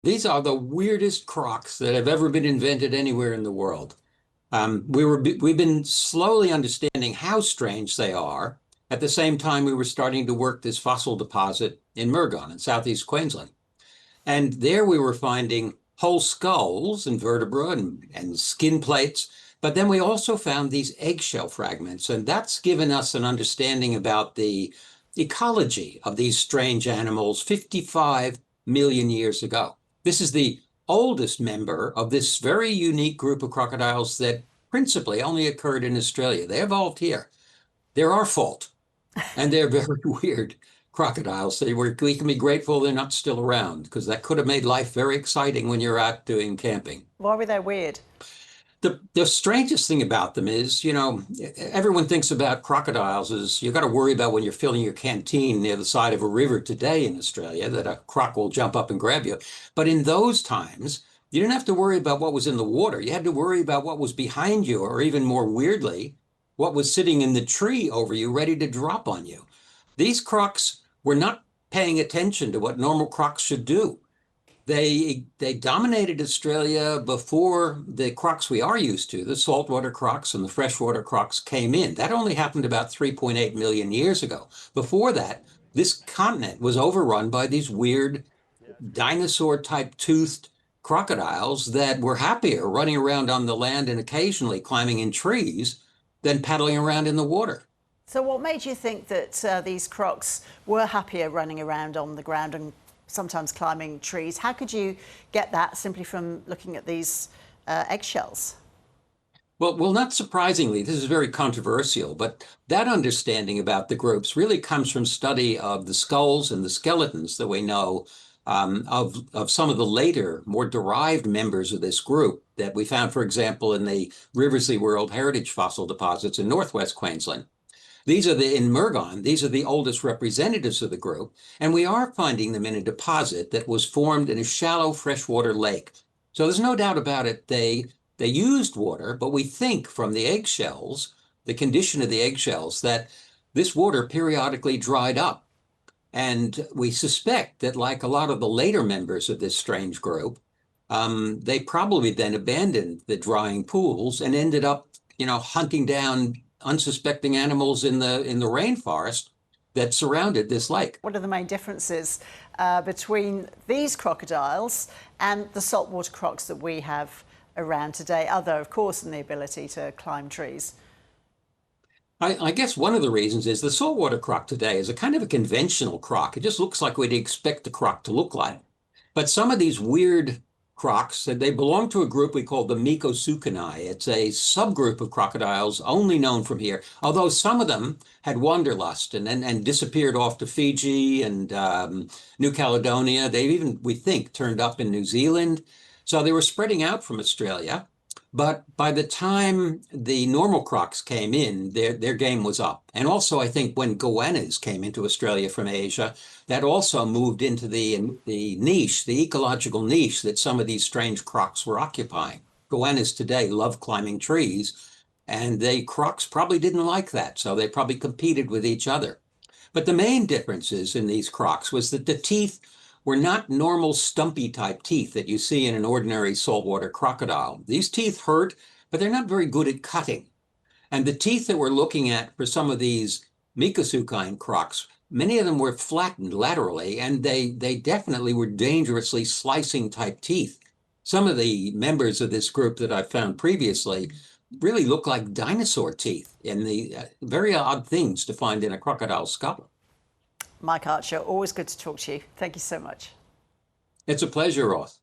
These are the weirdest crocs that have ever been invented anywhere in the world. We've been slowly understanding how strange they are. At the same time, we were starting to work this fossil deposit in Murgon in southeast Queensland. And there we were finding whole skulls and vertebra and skin plates. But then we also found these eggshell fragments, and that's given us an understanding about the ecology of these strange animals 55 million years ago. This is the oldest member of this very unique group of crocodiles that principally only occurred in Australia. They evolved here. They're our fault, and they're very weird crocodiles. We can be grateful they're not still around because that could have made life very exciting when you're out doing camping. Why were they weird? The strangest thing about them is, everyone thinks about crocodiles as you got to worry about when you're filling your canteen near the side of a river today in Australia, that a croc will jump up and grab you. But in those times, you didn't have to worry about what was in the water. You had to worry about what was behind you, or even more weirdly, what was sitting in the tree over you, ready to drop on you. These crocs were not paying attention to what normal crocs should do. They dominated Australia before the crocs we are used to, the saltwater crocs and the freshwater crocs came in. That only happened about 3.8 million years ago. Before that, this continent was overrun by these weird dinosaur-type toothed crocodiles that were happier running around on the land and occasionally climbing in trees than paddling around in the water. So what made you think that these crocs were happier running around on the ground and sometimes climbing trees? How could you get that simply from looking at these eggshells? Well, not surprisingly, this is very controversial, but that understanding about the groups really comes from study of the skulls and the skeletons that we know of some of the later, more derived members of this group that we found, for example, in the Riversley World Heritage fossil deposits in northwest Queensland. In Murgon, these are the oldest representatives of the group, and we are finding them in a deposit that was formed in a shallow freshwater lake. So there's no doubt about it, they used water, but we think from the eggshells, the condition of the eggshells, that this water periodically dried up. And we suspect that, like a lot of the later members of this strange group, they probably then abandoned the drying pools and ended up, hunting down unsuspecting animals in the rainforest that surrounded this lake. What are the main differences between these crocodiles and the saltwater crocs that we have around today, other, of course, than the ability to climb trees? I guess one of the reasons is the saltwater croc today is a kind of a conventional croc. It just looks like we'd expect the croc to look like. But some of these weird crocs, they belong to a group we call the Micosukinae. It's a subgroup of crocodiles only known from here, although some of them had wanderlust and disappeared off to Fiji and New Caledonia. They even, we think, turned up in New Zealand. So they were spreading out from Australia. But by the time the normal crocs came in, their game was up. And also, I think when goannas came into Australia from Asia, that also moved into the niche, the ecological niche that some of these strange crocs were occupying. Goannas today love climbing trees, and the crocs probably didn't like that, so they probably competed with each other. But the main differences in these crocs was that the teeth were not normal stumpy type teeth that you see in an ordinary saltwater crocodile. These teeth hurt, but they're not very good at cutting. And the teeth that we're looking at for some of these Micosukine crocs, many of them were flattened laterally, and they definitely were dangerously slicing type teeth. Some of the members of this group that I found previously really look like dinosaur teeth, and the very odd things to find in a crocodile skull. Mike Archer, always good to talk to you. Thank you so much. It's a pleasure, Ross.